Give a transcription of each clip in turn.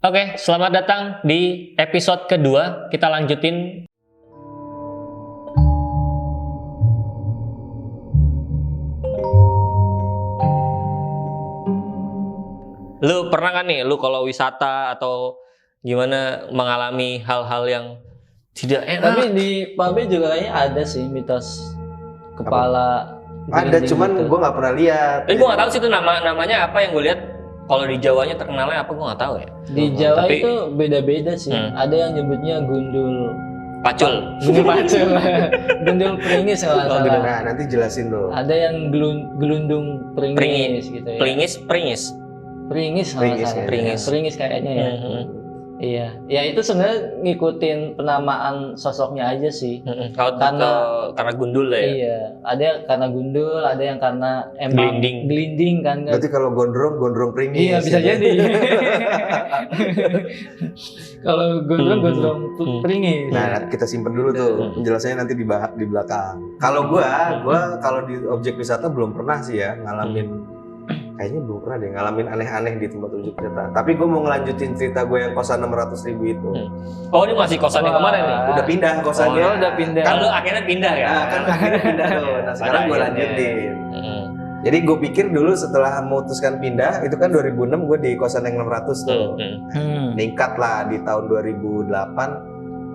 Oke, selamat datang di episode kedua. Kita lanjutin. Lu pernah kan nih, lu kalau wisata atau gimana mengalami hal-hal yang tidak enak? Tapi di Pabe juga kayaknya ada sih mitos kepala. Ada, gelinding cuman gitu. gue nggak pernah lihat. Gue nggak tahu sih itu namanya apa yang gue lihat. Kalau di Jawanya terkenalnya apa gue nggak tahu ya. Di Jawa Tapi- itu beda-beda sih. Ada yang nyebutnya gundul Pacul. gundul pacul, gundul peringis kalau nggak salah. Nah, nanti jelasin dulu. Ada yang gelundung peringis, Peringis. gitu ya. Peringis. Peringis kalau nggak Peringis, salah. ya. Peringis kayaknya ya. Iya, ya itu sebenarnya ngikutin penamaan sosoknya aja sih. Kalau karena gundul lah ya. Iya, ada yang karena gundul, ada yang karena emang Gelinding. gelinding kan. Berarti kalau gondrong peringis. Iya bisa ya. jadi. Kalau gondrong peringis. Nah, kita simpen dulu tuh penjelasannya nanti di belakang. Kalau gua kalau di objek wisata belum pernah sih ya ngalamin. Kayaknya belum pernah deh ngalamin aneh-aneh di tempat objek wisata. Tapi gue mau ngelanjutin cerita gue yang kosan 600.000 itu. Oh, ini masih kosan yang kemarin nih. Udah pindah kosannya. Oh, udah pindah. Kan lu akhirnya pindah ya. Nah, kan akhirnya pindah tuh. Nah, sekarang gue Pada lanjutin. Jadi gue pikir dulu setelah memutuskan pindah, itu kan 2006 gue di kosan yang 600 tuh. Meningkat lah di tahun 2008,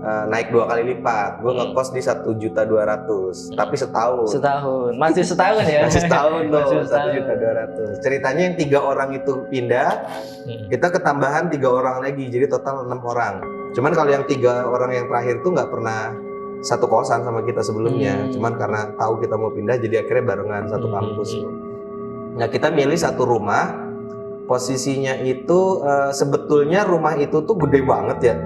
naik 2 kali lipat. Gue ngekos di 1.200.000, tapi setahun. Masih setahun ya. Masih setahun tuh, Masih setahun. 1.200.000. Ceritanya yang 3 orang itu pindah, kita ketambahan 3 orang lagi, jadi total 6 orang. Cuman kalau yang 3 orang yang terakhir tuh nggak pernah satu kosan sama kita sebelumnya. Cuman karena tahu kita mau pindah, jadi akhirnya barengan satu kampus. Nah, kita milih satu rumah. Posisinya itu sebetulnya rumah itu tuh gede banget ya.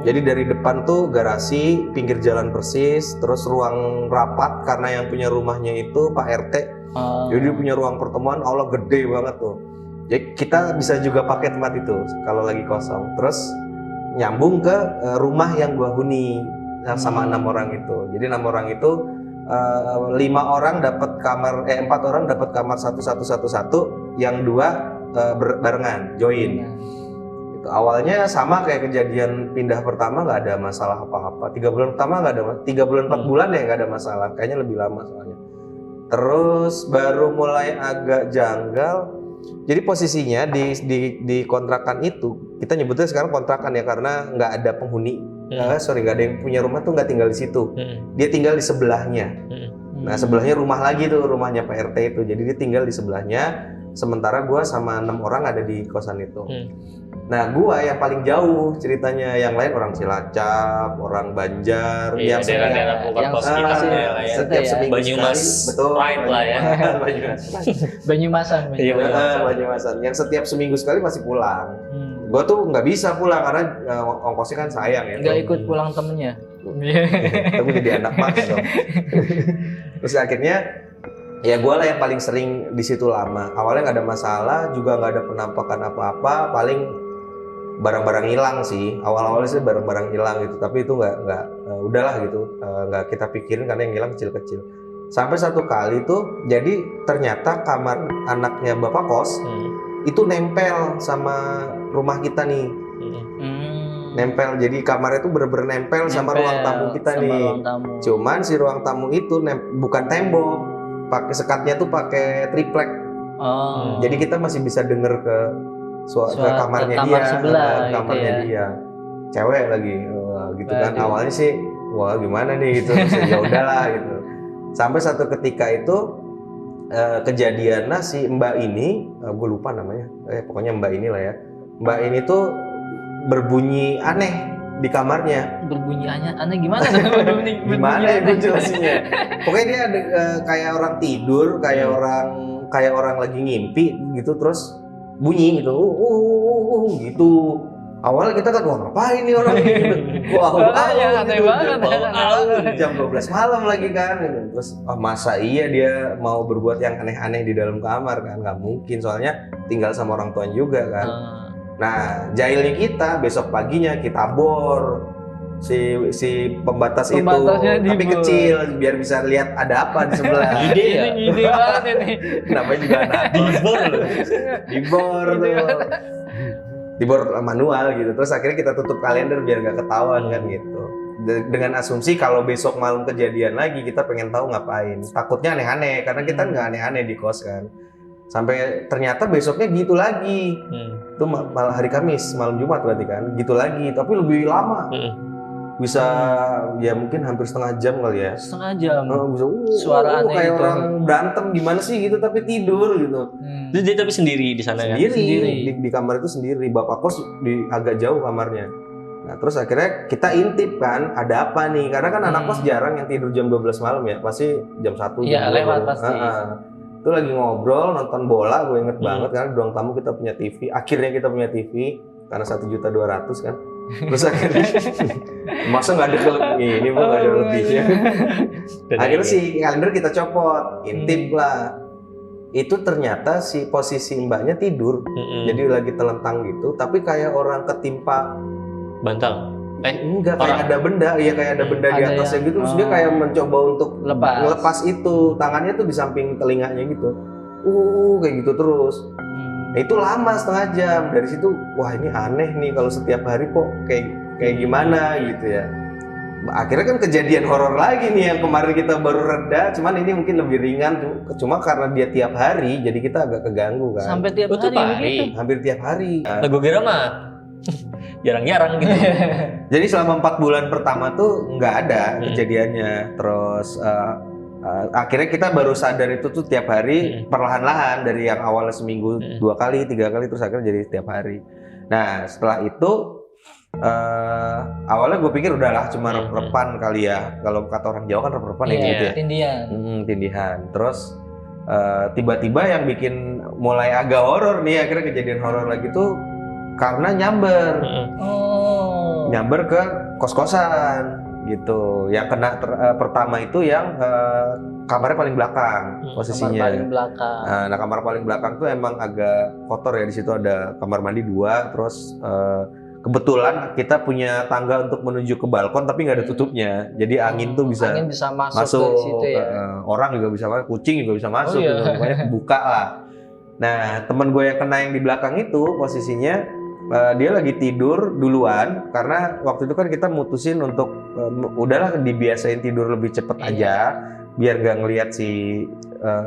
Jadi dari depan tuh garasi, pinggir jalan persis, terus ruang rapat karena yang punya rumahnya itu Pak RT. Jadi dia punya ruang pertemuan, Allah gede banget tuh. Jadi kita bisa juga pakai tempat itu kalau lagi kosong. Terus nyambung ke rumah yang gua huni sama 6 orang itu. Jadi 6 orang itu 5 orang dapat kamar, 4 orang dapat kamar satu, yang 2 barengan join. Awalnya sama kayak kejadian pindah pertama, nggak ada masalah apa-apa. 3 bulan pertama nggak ada, 3 bulan 4 bulan ya nggak ada masalah. Kayaknya lebih lama soalnya. Terus baru mulai agak janggal. Jadi posisinya di kontrakan itu, kita nyebutnya sekarang kontrakan ya karena nggak ada penghuni. Nggak ada yang punya rumah tuh nggak tinggal di situ. Dia tinggal di sebelahnya. Nah sebelahnya rumah lagi tuh, rumahnya Pak RT itu. Jadi dia tinggal di sebelahnya. Sementara gua sama 6 orang ada di kosan itu. Nah, gua yang paling jauh ceritanya, yang lain orang Cilacap, orang Banjar, Iya, daerah-daerah Bogor pos kita lah ya. setiap seminggu Banyumas sekali, betul, Pride lah ya. Banyumas. Banyumasan. Iya, Banyumasan. Yang setiap seminggu sekali masih pulang. Gua tuh nggak bisa pulang karena ongkosnya kan sayang ya. Nggak ikut pulang temennya. Tapi jadi anak mas dong. Terus akhirnya ya gue lah yang paling sering di situ lama. Awalnya nggak ada masalah, juga nggak ada penampakan apa-apa. Paling barang-barang hilang sih. Awal-awalnya sih barang-barang hilang gitu. Tapi itu nggak udahlah gitu. Nggak kita pikirin karena yang hilang kecil-kecil. Sampai satu kali tuh, jadi ternyata kamar anaknya bapak kos itu nempel sama rumah kita nih. Nempel, jadi kamarnya itu bener-bener nempel sama ruang tamu kita nih. Cuman si ruang tamu itu bukan tembok, pakai sekatnya tuh pakai triplek. Jadi kita masih bisa denger ke kamarnya kamar dia, sebelah, kamarnya gitu ya. dia. Cewek lagi, gitu kan. Awalnya sih, wah gimana nih gitu. Terus ya udahlah gitu. Sampai satu ketika itu kejadiannya si Mbak ini, gue lupa namanya. Pokoknya Mbak ini lah ya. Mbak ini tuh berbunyi aneh di kamarnya. Berbunyi aneh gimana? Gimana ya gue jelasinnya? Pokoknya dia ada, kayak orang tidur, kayak orang lagi ngimpi gitu, terus bunyi gitu, gitu. Awalnya kita kan, wah ngapain nih orang gitu. Wah, aneh banget. Jam 12 malam lagi kan. Terus, masa iya dia mau berbuat yang aneh-aneh di dalam kamar kan? Nggak mungkin, soalnya tinggal sama orang tuanya juga kan. Nah, jahilnya kita, besok paginya kita bor si pembatas itu, tapi kecil biar bisa lihat ada apa di sebelah. Ide ya? Ide banget ini. Namanya juga anak. Dibor loh. Dibor tuh. Dibor manual gitu. Terus akhirnya kita tutup kalender biar nggak ketahuan kan gitu. Dengan asumsi kalau besok malam kejadian lagi kita pengen tahu ngapain. Takutnya aneh-aneh karena kita nggak aneh-aneh di kos kan. Sampai ternyata besoknya gitu lagi. Itu malah hari Kamis, malam Jumat berarti kan. Gitu lagi, tapi lebih lama. Bisa ya mungkin hampir setengah jam kali ya. Setengah jam. Bisa, Suara aneh kayak gitu. orang berantem gimana sih gitu tapi tidur gitu. Terus dia tapi sendiri di sana kan? Sendiri. Di kamar itu sendiri. Bapak kos agak jauh kamarnya. Nah terus akhirnya kita intip kan ada apa nih, karena kan anak kos jarang yang tidur jam 12 malam ya, pasti jam 1 Iya, jam 2 lewat baru. pasti. Itu lagi ngobrol nonton bola, gue inget banget karena di ruang tamu kita punya TV. Akhirnya kita punya TV karena 1.200.000 kan. Terus akhirnya masa nggak ada ini nggak ada lebihnya. Akhirnya si kalender kita copot, intip lah. Itu ternyata si posisi mbaknya tidur, jadi lagi telentang gitu, tapi kayak orang ketimpa bantal. Enggak, kayak ada benda, iya kayak ada benda di Ada atasnya yang- gitu, terus dia kayak mencoba untuk Lepas. itu, tangannya tuh di samping telinganya gitu, kayak gitu terus. Nah, itu lama setengah jam. Dari situ, wah ini aneh nih kalau setiap hari kok kayak gimana gitu ya. Akhirnya kan kejadian horor lagi nih yang kemarin kita baru reda, cuman ini mungkin lebih ringan, cuma karena dia tiap hari, jadi kita agak keganggu kan. Sampai tiap Itu hari Pak begitu. Hampir tiap hari. Lah gue kira mah jarang-jarang gitu. Jadi selama 4 bulan pertama tuh nggak ada kejadiannya. Terus akhirnya kita baru sadar itu tuh tiap hari perlahan-lahan, dari yang awalnya seminggu 2 kali, 3 kali, terus akhirnya jadi tiap hari. Nah setelah itu awalnya gue pikir udahlah cuma rep-repan kali ya. Kalau kata orang Jawa kan rep-repan ya gitu ya. Tindian. Tindihan. Terus tiba-tiba yang bikin mulai agak horor nih, akhirnya kejadian horor lagi tuh karena nyamber. Nyamber ke kos-kosan gitu. Yang kena pertama itu yang kamarnya paling belakang posisinya. Kamar paling belakang. Nah, kamar paling belakang tuh emang agak kotor ya. Di situ ada kamar mandi 2, terus kebetulan kita punya tangga untuk menuju ke balkon tapi nggak ada tutupnya. Jadi angin tuh bisa masuk ke situ ya. orang juga bisa masuk, kucing juga bisa masuk, iya. gitu. Pokoknya buka lah. Nah, temen gue yang kena yang di belakang itu posisinya dia lagi tidur duluan karena waktu itu kan kita mutusin untuk udahlah dibiasain tidur lebih cepet aja biar nggak ngelihat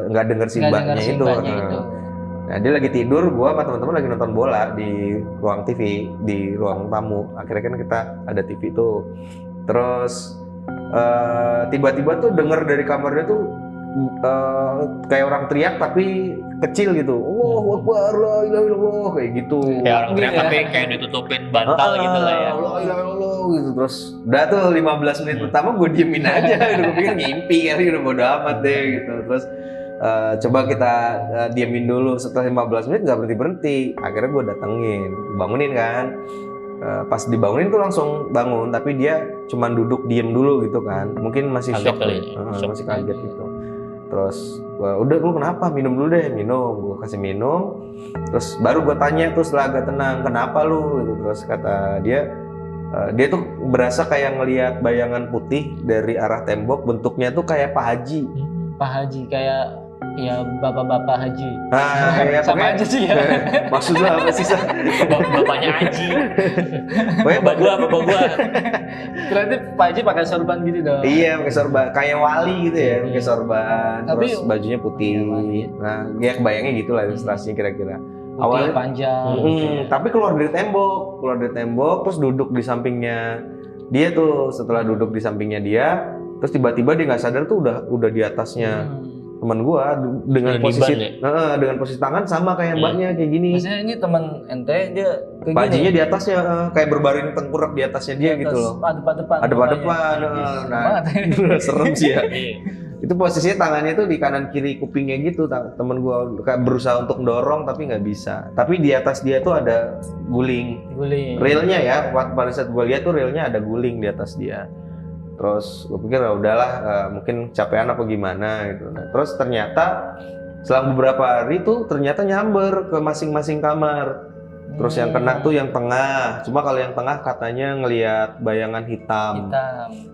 nggak denger si mbaknya itu. Nah dia lagi tidur, gua sama teman-teman lagi nonton bola di ruang TV, di ruang tamu. Akhirnya kan kita ada TV tuh. Terus tiba-tiba tuh denger dari kamarnya tuh kayak orang teriak tapi kecil gitu. Allahu Akbar, la ilaha illallah, kayak gitu. Kayak orang teriak tapi kayak ditutupin bantal gitu lah ya. La ilaha illallah gitu. Terus udah tuh 15 menit pertama gue diemin aja. Udah gue pikir ngimpi kali, udah bodo amat deh gitu. Terus coba kita diemin dulu. Setelah 15 menit nggak berhenti. Akhirnya gue datengin, bangunin kan. Pas dibangunin tuh langsung bangun, tapi dia cuman duduk diem dulu gitu kan. Mungkin masih Kaget shock kali. masih kaget gitu. Terus udah lu kenapa, minum dulu deh, minum. Gue kasih minum. Terus baru gue tanya tuh setelah agak tenang, kenapa lu gitu. Terus kata dia tuh berasa kayak ngelihat bayangan putih dari arah tembok, bentuknya tuh kayak Pak Haji. Pak Haji kayak ya bapak-bapak haji. Ya, Sama aja sih ya. Maksudnya apa sih? Bapaknya Haji. Pokoknya Bapak gua. Berarti Pak Haji pakai sorban gitu dong. Iya, pakai sorban kayak wali gitu ya, pakai sorban. Tapi terus bajunya putih. Nah, ya kebayangnya gitulah ilustrasinya kira-kira. Awalnya panjang. Tapi keluar dari tembok, terus duduk di sampingnya dia tuh. Setelah duduk di sampingnya dia, terus tiba-tiba dia nggak sadar tuh udah di atasnya teman gua dengan posisi tangan sama kayak mbaknya kayak gini. Maksudnya ini teman ente dia kayak Bajunya di atasnya kayak berbaring tengkurap di atasnya dia gitu loh. Ada depan. Nah, serem sih ya. Itu posisinya tangannya tuh di kanan kiri kupingnya gitu. Temen gua kayak berusaha untuk dorong tapi nggak bisa. Tapi di atas dia tuh ada guling. Railnya ya. Pada saat gua lihat tuh railnya ada guling di atas dia. Terus gue pikir ya udahlah mungkin capean apa gimana gitu. Nah, terus ternyata selang beberapa hari tuh ternyata nyamber ke masing-masing kamar. Terus yang kena tuh yang tengah. Cuma kalau yang tengah katanya ngelihat bayangan hitam.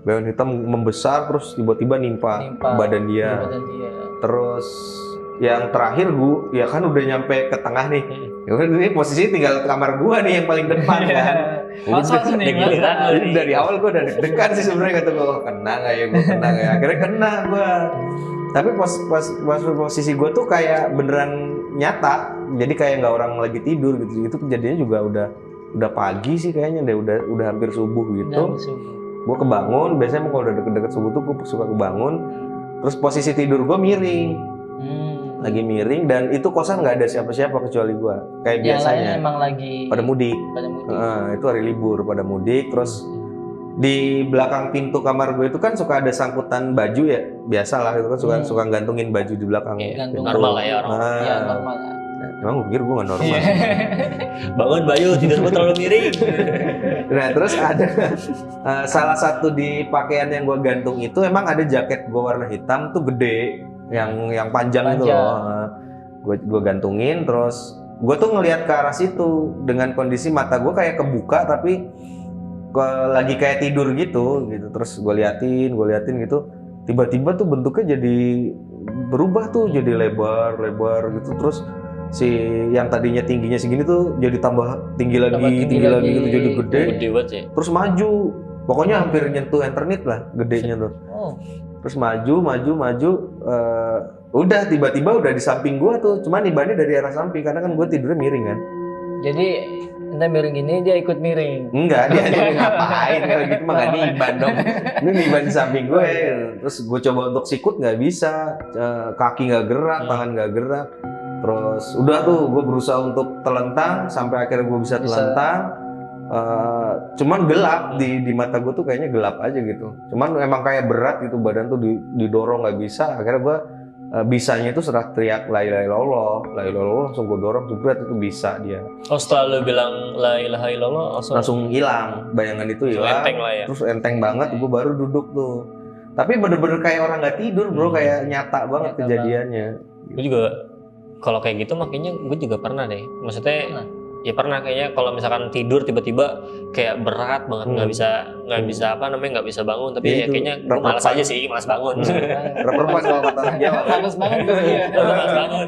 Bayangan hitam membesar terus tiba-tiba nimpa badan dia. Terus yang terakhir gue ya kan udah nyampe ke tengah nih. Ya udah ini posisi tinggal kamar gue nih yang paling depan kan. Pas-pas nih, Giliran Mas. lu nih. Dari awal gue udah deg-degan sih sebenarnya, kata gue kena nggak ya, gue kena nggak ya, akhirnya kena gue. Tapi pas posisi gue tuh kayak beneran nyata, jadi kayak nggak orang lagi tidur gitu. Itu kejadiannya juga udah pagi sih kayaknya deh, udah hampir subuh gitu. Gue kebangun, biasanya kalau udah deket-deket subuh tuh gue suka kebangun. Terus posisi tidur gue miring, lagi miring, dan itu kosan nggak ada siapa-siapa kecuali gue, kayak Yang biasanya. lain emang lagi Pada mudik. Itu hari libur pada mudik. Terus di belakang pintu kamar gue itu kan suka ada sangkutan baju ya, biasalah itu kan suka gantungin baju di belakang. gantung Normal lah ya orang. Iya, normal lah. Emang gue pikir gue gak normal. Bangun Bayu, tidur gue terlalu miring. Nah terus ada salah satu di pakaian yang gue gantung itu emang ada jaket gue warna hitam tuh gede, yang panjang itu loh. Gue gantungin, terus gue tuh ngelihat ke arah situ dengan kondisi mata gue kayak kebuka tapi lagi kayak tidur gitu. Terus gue liatin gitu, tiba-tiba tuh bentuknya jadi berubah tuh, jadi lebar gitu. Terus si yang tadinya tingginya segini tuh jadi tambah tinggi lagi gitu, jadi gede banget ya. terus maju, pokoknya hampir nyentuh eternit lah gedenya tuh. Terus maju, udah tiba-tiba udah di samping gua tuh, cuman nibannya dari arah samping karena kan gua tidurnya miring kan. Jadi entah miring gini dia ikut miring. Enggak, dia ngapain kalau gitu mah gak niban dong. Ini niban di samping gue, terus gue coba untuk sikut nggak bisa, kaki nggak gerak, tangan nggak gerak. Terus udah tuh gue berusaha untuk telentang sampai akhirnya gue bisa telentang. Cuman gelap di mata gue tuh kayaknya gelap aja gitu. Cuman emang kayak berat gitu, badan tuh didorong nggak bisa. Akhirnya gue bisanya itu setelah teriak la ilaha illallah, langsung gue dorong jebret, itu bisa dia. Oh, setelah lu bilang la ilaha illallah langsung hilang, bayangan itu hilang. Enteng lah ya. Terus enteng banget, gue baru duduk tuh. Tapi bener-bener kayak orang nggak tidur bro, kayak nyata banget kejadiannya. Gue juga kalau kayak gitu makanya gue juga pernah deh. Maksudnya ya pernah kayaknya kalau misalkan tidur tiba-tiba kayak berat banget, nggak bisa nggak bisa bangun, tapi ya kayaknya gue malas aja sih, malas bangun. Reperpas kalau kata orang Jawa. Malas bangun tuh dia. Malas bangun.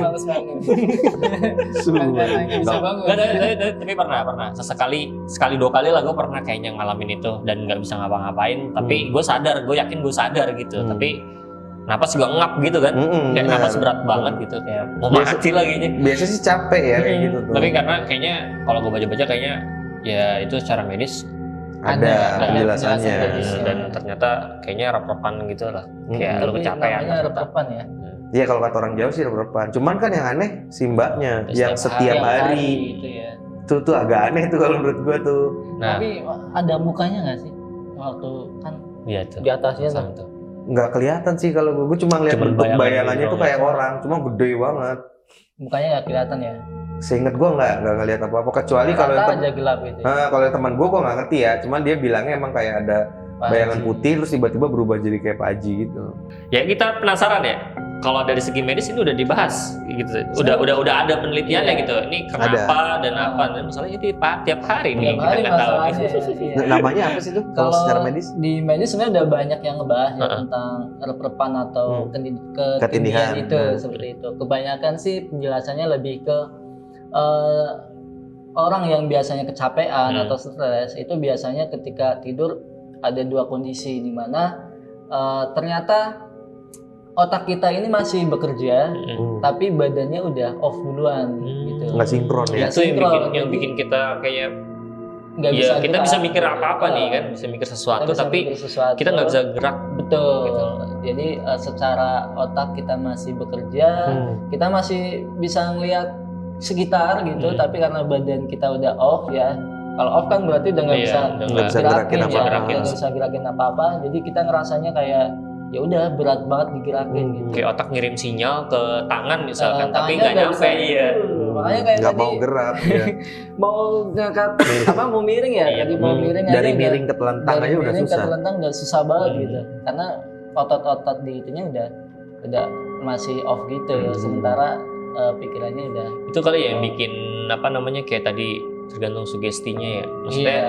Malas bangun. Bisa bangun. Tapi pernah sekali dua kali lah gue pernah kayaknya ngalamin itu dan nggak bisa ngapa-ngapain. Tapi gue yakin gue sadar gitu. Tapi napas juga ngap gitu kan, kayak napas berat banget gitu, kayak mau mati lagi. Biasa sih capek ya kayak gitu tuh. Tapi karena kayaknya kalau gue baca-baca kayaknya ya itu secara medis ada penjelasannya. Dan ternyata kayaknya rep-repan gitu lah, kayak lu kecapean. Namanya rep-repan ya. Iya kalau kata orang Jawa sih rep-repan. Cuman kan yang aneh si mbaknya yang setiap hari gitu ya. Tuh agak aneh tuh kalau menurut gua tuh. Nah, tapi ada mukanya nggak sih waktu kan iya tuh di atasnya tuh. Nggak kelihatan sih kalau gue cuma ngeliat bentuk bayangannya tuh kayak orang, cuma gede banget. Mukanya nggak kelihatan ya. Seinget gue nggak ngeliat apa-apa kecuali kalau aja gelap itu. Kalau teman gue nggak ngerti ya, cuman dia bilangnya emang kayak ada bayangan putih terus tiba-tiba berubah jadi kayak Pak Haji gitu. Ya kita penasaran ya. Kalau dari segi medis ini udah dibahas gitu. Udah ada penelitiannya gitu. Ini kenapa dan apa? Dan masalahnya tiap hari nih kita nggak tahu. Namanya apa sih tuh kalau secara medis? Di medis sebenarnya udah banyak yang ngebahas ya tentang rep-repan atau ketindihan itu seperti itu. Kebanyakan sih penjelasannya lebih ke orang yang biasanya kecapean atau stres itu biasanya ketika tidur ada dua kondisi di mana ternyata otak kita ini masih bekerja, tapi badannya udah off duluan gitu. Nggak sinkron ya? Itu yang bikin kita kayak nggak bisa kita bisa mikir apa-apa nih kan, bisa mikir sesuatu, tapi kita nggak bisa gerak. Betul. Gitu. Jadi secara otak kita masih bekerja, kita masih bisa ngelihat sekitar gitu, tapi karena badan kita udah off ya. Kalau off kan berarti udah nggak bisa gerakin apa-apa. Jadi kita ngerasanya kayak ya udah berat banget digerakin gitu. Kayak otak ngirim sinyal ke tangan misalkan, tapi nggak nyampe Makanya kayak nggak mau gerak ya. mau ngangkat mau miring ya, tadi mau miring aja dari miring ke telentang aja udah susah. Ke telentang udah susah banget gitu. Karena otot-otot di itunya udah masih off gitu ya. Sementara pikirannya udah itu kali ya yang bikin kayak tadi tergantung sugestinya ya. Maksudnya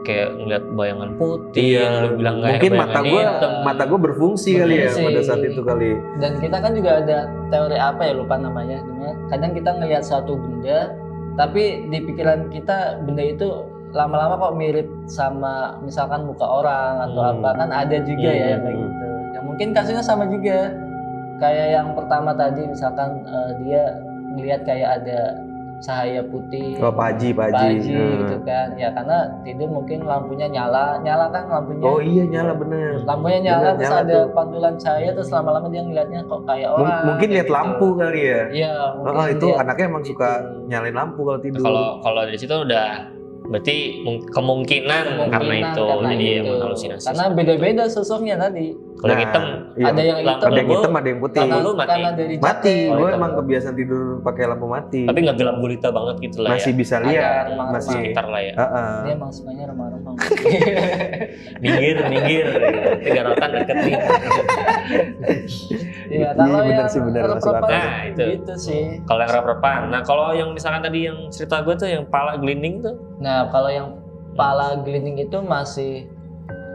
kayak ngeliat bayangan putih, Iya. lu bilang kayak Mungkin bayangan mata gue berfungsi kali ya pada saat itu kali. Dan kita kan juga ada teori apa ya, lupa namanya. Kadang kita ngelihat suatu benda, tapi di pikiran kita benda itu lama-lama kok mirip sama misalkan muka orang atau apa, kan ada juga ya kayak gitu. Ya mungkin kasusnya sama juga kayak yang pertama tadi, misalkan dia ngelihat kayak ada cahaya putih, Pak Haji gitu kan ya, karena tidur mungkin lampunya nyala kan lampunya. Oh iya nyala bener. Lampunya nyala, terus ada tuh pantulan cahaya, terus lama-lama dia ngeliatnya kok kayak orang. Mungkin lihat gitu. lampu kali ya. Iya. Itu anaknya emang suka nyalain lampu kalau tidur. Kalau dari situ udah berarti kemungkinan karena itu jadi emang halusinasi. Karena beda-beda sosoknya tadi. Kalau yang hitam ada yang hitam, ada yang hitam, ada yang putih. Karena lu mati. Gue emang kebiasaan tidur pakai lampu mati. Tapi nggak gelap gulita banget gitu lah. Masih bisa lihat, masih sekitar lah ya. Dia emang sukanya remah-remah. Minggir. Tiga rotan deket nih. Iya, kalau yang rep-repan itu gitu sih. Kalau yang rep-repan. Nah, kalau yang misalkan tadi yang cerita gue tuh yang pala glinding tuh. Nah, kalau yang pala glinding itu masih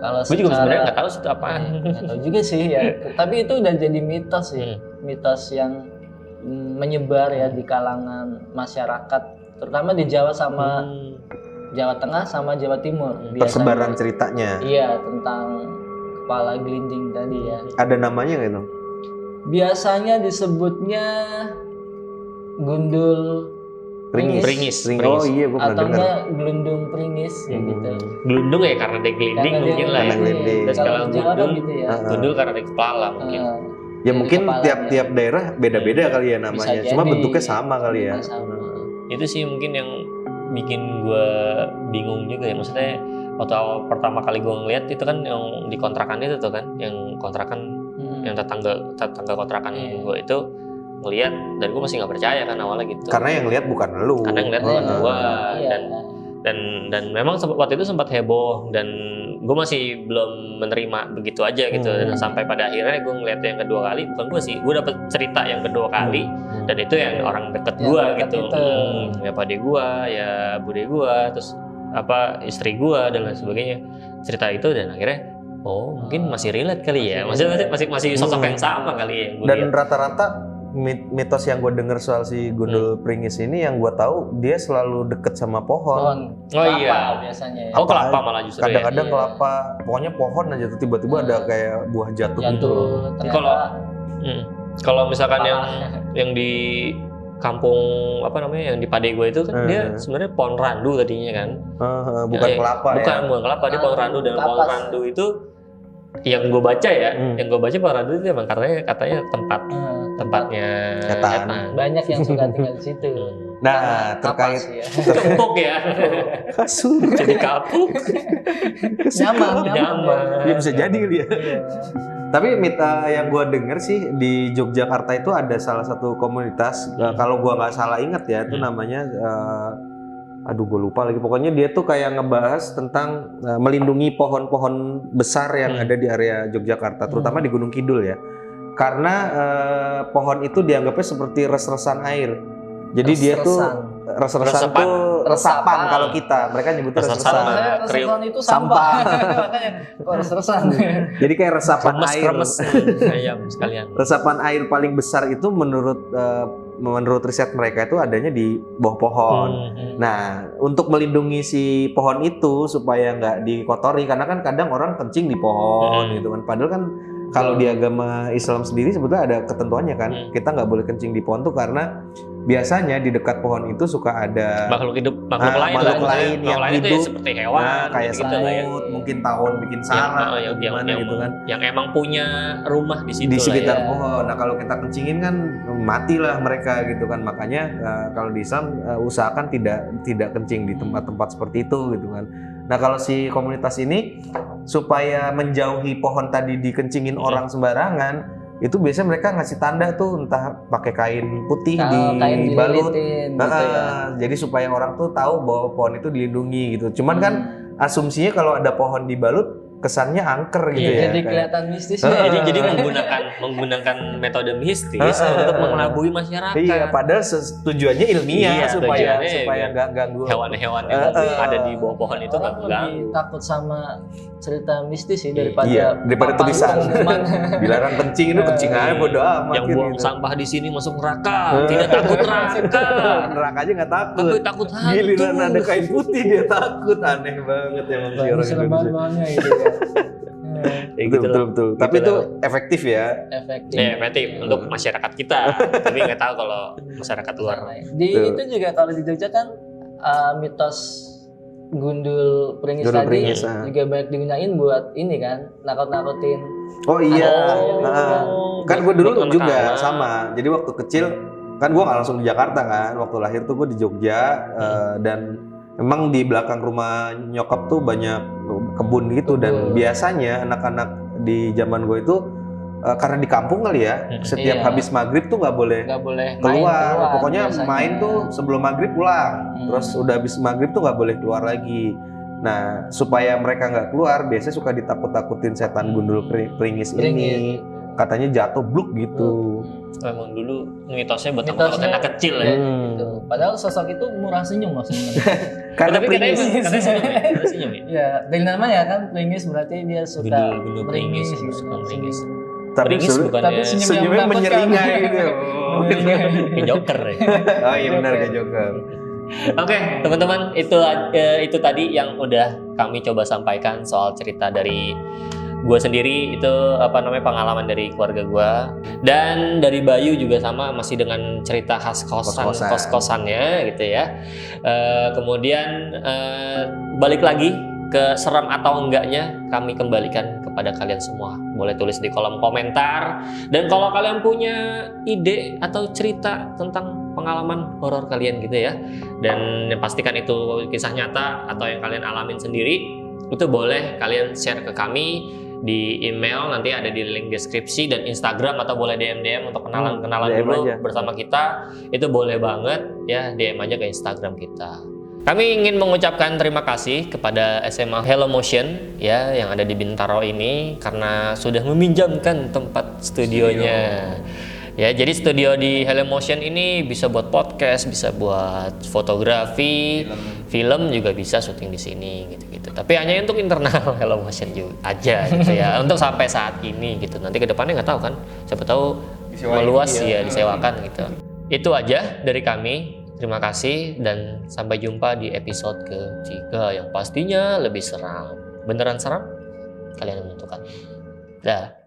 kalau gue juga sebenarnya nggak tahu itu apaan. Nggak tahu juga sih ya. Tapi itu udah jadi mitos sih. Mitos yang menyebar ya di kalangan masyarakat, terutama di Jawa sama Jawa Tengah sama Jawa Timur. Persebaran ceritanya. Iya, tentang kepala glinding tadi ya. Ada namanya nggak itu? Biasanya disebutnya gundul Pringis. Oh iya, gue pernah dengar. Atau enggak gelundung pringis ya gitu. Gelundung ya karena dia glinding mungkin lah ya. Terus kalau gundul gitu ya. Gundul karena di kepala mungkin. Ya mungkin tiap daerah beda-beda kali ya namanya. Cuma bentuknya sama kali ya. Itu sih mungkin yang bikin gue bingung juga ya. Maksudnya waktu awal pertama kali gue ngeliat itu kan yang di kontrakan itu tuh kan, yang kontrakan yang tetangga kontrakan gue itu ngeliat, dan gue masih nggak percaya kan awalnya gitu. Karena yang lihat bukan lu. Karena yang lihat bukan gue. Dan memang waktu itu sempat heboh, dan gue masih belum menerima begitu aja gitu. Dan sampai pada akhirnya gue ngeliat yang kedua kali, bukan gue sih, gue dapet cerita yang kedua kali, dan itu yang orang deket gue gitu. Ya pade gue, ya bude gue, terus istri gue dan lain sebagainya, cerita itu, dan akhirnya mungkin masih relate kali ya, masih sosok yang sama kali ya. Dan rata-rata mitos yang gue denger soal si gundul pringis ini, yang gue tahu dia selalu deket sama pohon. Kelapa biasanya ya. Kelapa malah justru kadang-kadang kelapa, pokoknya pohon aja tuh tiba-tiba ada kayak buah jatuh gitu. Kalau misalkan yang di kampung yang di pade gue itu kan dia sebenarnya pohon randu tadinya kan. Bukan kelapa ya. Bukan kelapa, dia pohon randu, dan pohon randu itu yang gue baca ya, pohon randu itu emang katanya tempatnya setan. Banyak yang suka tinggal di situ. Nah, terkait empuk ya. Kasur jadi kapuk. Nyaman. Ya bisa jadi dia. Tapi yang gue denger sih di Yogyakarta itu ada salah satu komunitas, kalau gue nggak salah ingat ya, itu namanya gue lupa lagi. Pokoknya dia tuh kayak ngebahas tentang melindungi pohon-pohon besar yang ada di area Yogyakarta, terutama di Gunung Kidul ya. Karena pohon itu dianggapnya seperti res-resan air. Jadi dia tuh res-resan tuh resapan kalau kita. Mereka nyebutnya resapan. Resapan itu sampah. Kok res-resan? Jadi kayak resapan air. Ayam sekalian. Resapan air paling besar itu menurut riset mereka itu adanya di bawah pohon. Nah, untuk melindungi si pohon itu supaya nggak dikotori, karena kan kadang orang kencing di pohon gitu kan. Padahal kan kalau di agama Islam sendiri sebetulnya ada ketentuannya kan, kita nggak boleh kencing di pohon tuh karena biasanya di dekat pohon itu suka ada makhluk lain yang hidup ya seperti hewan, kayak semut, mungkin tahun bikin sarang gitu kan, yang emang punya rumah di situ di sekitar pohon. Nah kalau kita kencingin kan matilah mereka gitu kan. Makanya kalau di Islam usahakan tidak kencing di tempat-tempat seperti itu gitu kan. Nah kalau si komunitas ini supaya menjauhi pohon tadi dikencingin orang sembarangan, itu biasanya mereka ngasih tanda tuh, entah pakai kain putih dibalut, gitu ya. Jadi supaya orang tuh tahu bahwa pohon itu dilindungi gitu. Cuman kan asumsinya kalau ada pohon dibalut kesannya angker gitu ya. Jadi kayak- kelihatan mistis. Jadi menggunakan metode mistis untuk mengelabui masyarakat. Iya, padahal tujuannya ilmiah Iya, supaya tujuannya nggak ganggu. Hewan-hewan yang ada di bawah pohon itu nggak Orang lebih mengganggu. takut sama cerita mistis sih Iya, papan daripada tulisan. pengumuman. Dilarang kencing itu kencing aja bodo amat. Yang buang gitu. sampah di sini masuk neraka, tidak takut neraka. Neraka aja nggak takut. Tapi takut hantu. Giliran ada kain putih dia takut, aneh banget emang sih orang Serem Indonesia. banget itu ya. Ya, Betul, gitu betul, loh. betul. Tapi Gitu itu loh. efektif ya. Efektif. Ya, efektif untuk masyarakat kita. Tapi nggak tahu kalau masyarakat luar. Di Betul. itu juga kalau di Jogja kan mitos gundul pringis Gundul tadi pringis, juga banyak digunain buat ini kan nakut-nakutin. Oh iya. Oh, Nah, kan gue dulu buat juga anak-anak. sama. Jadi waktu kecil kan gue nggak langsung di Jakarta kan. Waktu lahir tuh gue di Jogja dan memang di belakang rumah nyokap tuh banyak kebun gitu dan Kebun. biasanya anak-anak di zaman gue itu karena di kampung kali ya, setiap Iya. habis maghrib tuh nggak boleh Nggak boleh keluar. Pokoknya biasanya. main tuh sebelum maghrib pulang. Terus udah habis maghrib tuh nggak boleh keluar lagi. Nah, supaya mereka nggak keluar, biasanya suka ditakut-takutin setan gundul pringis ini. Pringis. Katanya jatuh bluk gitu. Memang dulu mitosnya buat Mitosnya- anak kecil ya. Gitu. Padahal sosok itu murah senyum loh sebenarnya. Karena Tapi katanya pringis. katanya senyum ya? Katanya senyum ya? Ya, dari namanya kan pringis berarti dia suka Gundul pringis, gitu. suka pringis. Tapi Pringis sebenarnya bukannya Tapi senyum senyumnya yang menakutkan. menyeringai gitu. kayak Joker ya. Oh iya benar kayak Joker. Oke, teman-teman, itu tadi yang udah kami coba sampaikan soal cerita dari gue sendiri, itu pengalaman dari keluarga gue, dan dari Bayu juga sama, masih dengan cerita khas Kos-kosan. kos-kosannya gitu ya. Kemudian balik lagi ke seram atau enggaknya kami kembalikan kepada kalian semua. Boleh tulis di kolom komentar, dan kalau kalian punya ide atau cerita tentang pengalaman horor kalian gitu ya, dan pastikan itu kisah nyata atau yang kalian alamin sendiri, itu boleh kalian share ke kami di email, nanti ada di link deskripsi, dan Instagram, atau boleh DM untuk kenalan-kenalan DM dulu aja. bersama kita. Itu boleh banget ya, DM aja ke Instagram kita. Kami ingin mengucapkan terima kasih kepada SMA Hello Motion ya yang ada di Bintaro ini karena sudah meminjamkan tempat studionya. Ya, jadi studio di Hello Motion ini bisa buat podcast, bisa buat fotografi, film juga bisa syuting di sini gitu-gitu. Tapi hanya untuk internal Hello Motion juga aja gitu ya. Untuk sampai saat ini gitu. Nanti ke depannya nggak tahu kan. Siapa tahu Disewain meluas ya. ya, disewakan gitu. Itu aja dari kami. Terima kasih dan sampai jumpa di episode ketiga yang pastinya lebih seram. Beneran seram? Kalian yang menentukan. Dah.